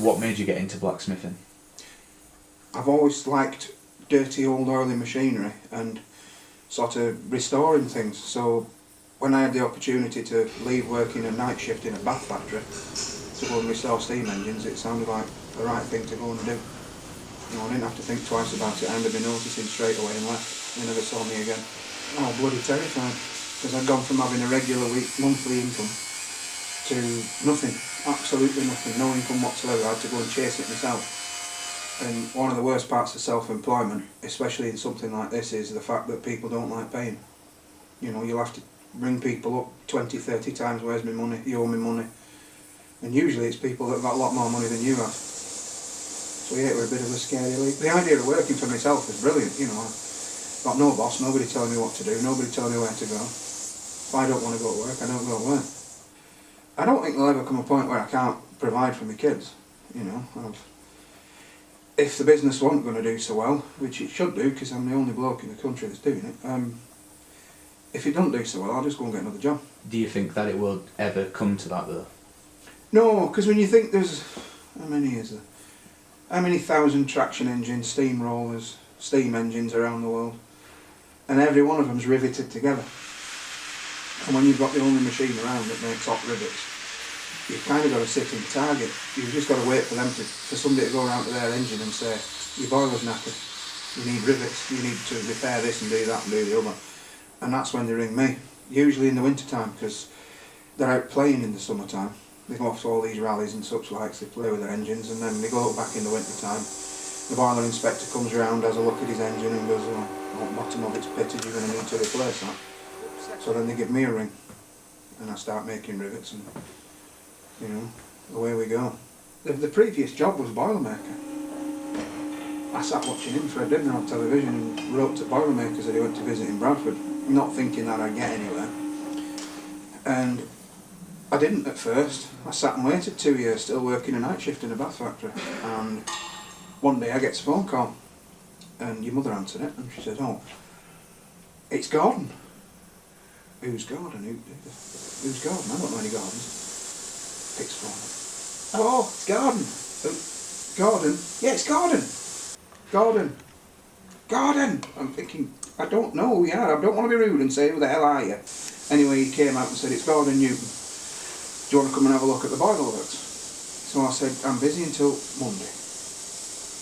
What made you get into blacksmithing? I've always liked dirty old oily machinery and sort of restoring things. So when I had the opportunity to leave working a night shift in a bath factory to go and restore steam engines, it sounded like the right thing to go and do. You know, I didn't have to think twice about it. I handed my notice in straight away and left. They never saw me again. I was bloody terrified because I'd gone from having a regular monthly income to nothing, absolutely nothing, no income whatsoever. I had to go and chase it myself. And one of the worst parts of self-employment, especially in something like this, is the fact that people don't like paying. You know, you'll have to ring people up 20, 30 times, where's my money, you owe me money. And usually it's people that have got a lot more money than you have. So yeah, it was a bit of a scary leap. The idea of working for myself was brilliant, you know. I've got no boss, nobody telling me what to do, nobody telling me where to go. If I don't want to go to work, I don't go to work. I don't think there'll ever come a point where I can't provide for my kids, you know. If the business wasn't going to do so well, which it should do because I'm the only bloke in the country that's doing it, if it doesn't do so well, I'll just go and get another job. Do you think that it will ever come to that though? No, because when you think there's, how many is there? How many thousand traction engines, steamrollers, steam engines around the world? And every one of them's riveted together. And when you've got the only machine around that makes hot rivets, you've kind of got to sit and target. You've just got to wait for somebody to go around to their engine and say, your boiler's knackered, you need rivets, you need to repair this and do that and do the other. And that's when they ring me, usually in the winter time, because they're out playing in the summertime. They go off to all these rallies and such likes, they play with their engines, and then they go back in the winter time. The boiler inspector comes around, has a look at his engine and goes, oh, bottom of it's pitted, you're going to need to replace that. So then they give me a ring, and I start making rivets, and you know, away we go. The previous job was Boilermaker. I sat watching him for a dinner on television and wrote to Boilermakers that he went to visit in Bradford, not thinking that I'd get anywhere. And I didn't at first. I sat and waited 2 years, still working a night shift in a bath factory. And one day I get a phone call, and your mother answered it, and she said, oh, it's Gordon. Who's Gordon? Who's Gordon? I don't know any Gordons. Picks phone up. Oh, it's Gordon. Gordon? Yeah, it's Gordon. Gordon! I'm thinking, I don't know who you are. I don't want to be rude and say, who the hell are you? Anyway, he came out and said, it's Gordon Newton. Do you want to come and have a look at the boiler works? So I said, I'm busy until Monday.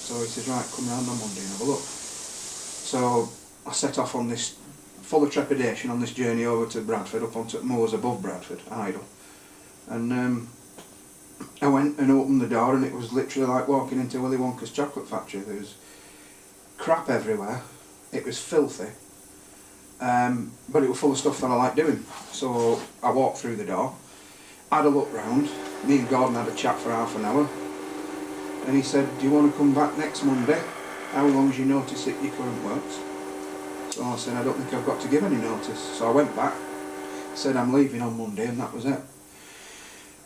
So he says, right, come round on Monday and have a look. So I set off on this, full of trepidation, on this journey over to Bradford, up onto moors above Bradford, Idle. And I went and opened the door, and it was literally like walking into Willy Wonka's chocolate factory. There was crap everywhere. It was filthy. But it was full of stuff that I like doing. So I walked through the door, had a look round. Me and Gordon had a chat for half an hour. And he said, do you want to come back next Monday? How long as you notice at your current works? So I said, I don't think I've got to give any notice. So I went back, said I'm leaving on Monday, and that was it.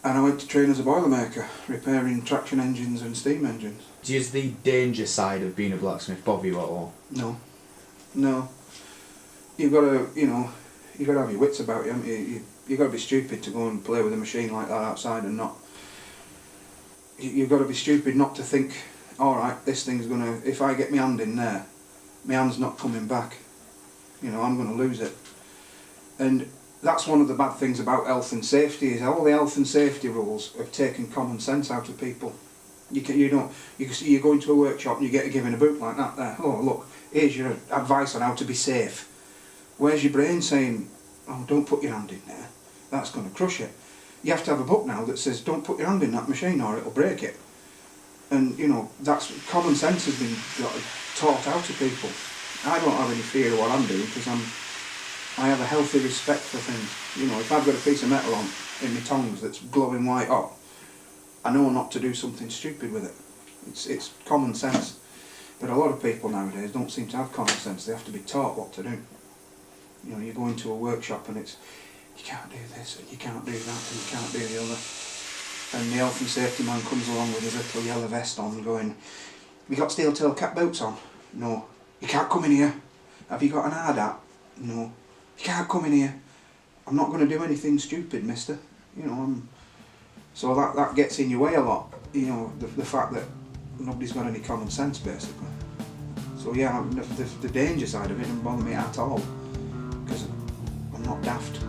And I went to train as a Boilermaker, repairing traction engines and steam engines. Does the danger side of being a blacksmith bother you at all? No. You've got to, you've got to have your wits about you, haven't you? You've got to be stupid to go and play with a machine like that outside and not... You've got to be stupid not to think, alright, this thing's going to... If I get my hand in there, my hand's not coming back. I'm going to lose it. And that's one of the bad things about health and safety, is all the health and safety rules have taken common sense out of people. You go into a workshop and you get given a book like that there. Oh look, here's your advice on how to be safe. Where's your brain saying, oh, don't put your hand in there, that's going to crush it. You have to have a book now that says don't put your hand in that machine or it'll break it. And that's common sense has been taught out of people. I don't have any fear of what I'm doing because I have a healthy respect for things. If I've got a piece of metal on in my tongs that's glowing white hot, I know not to do something stupid with it. It's common sense. But a lot of people nowadays don't seem to have common sense. They have to be taught what to do. You go into a workshop and it's, you can't do this and you can't do that and you can't do the other. And the health and safety man comes along with his little yellow vest on going, have you got steel toe cap boots on? No. You can't come in here. Have you got an hard hat? No. You can't come in here. I'm not going to do anything stupid, mister. So that gets in your way a lot. you know, the fact that nobody's got any common sense, basically. So yeah, the danger side of it doesn't bother me at all, because I'm not daft.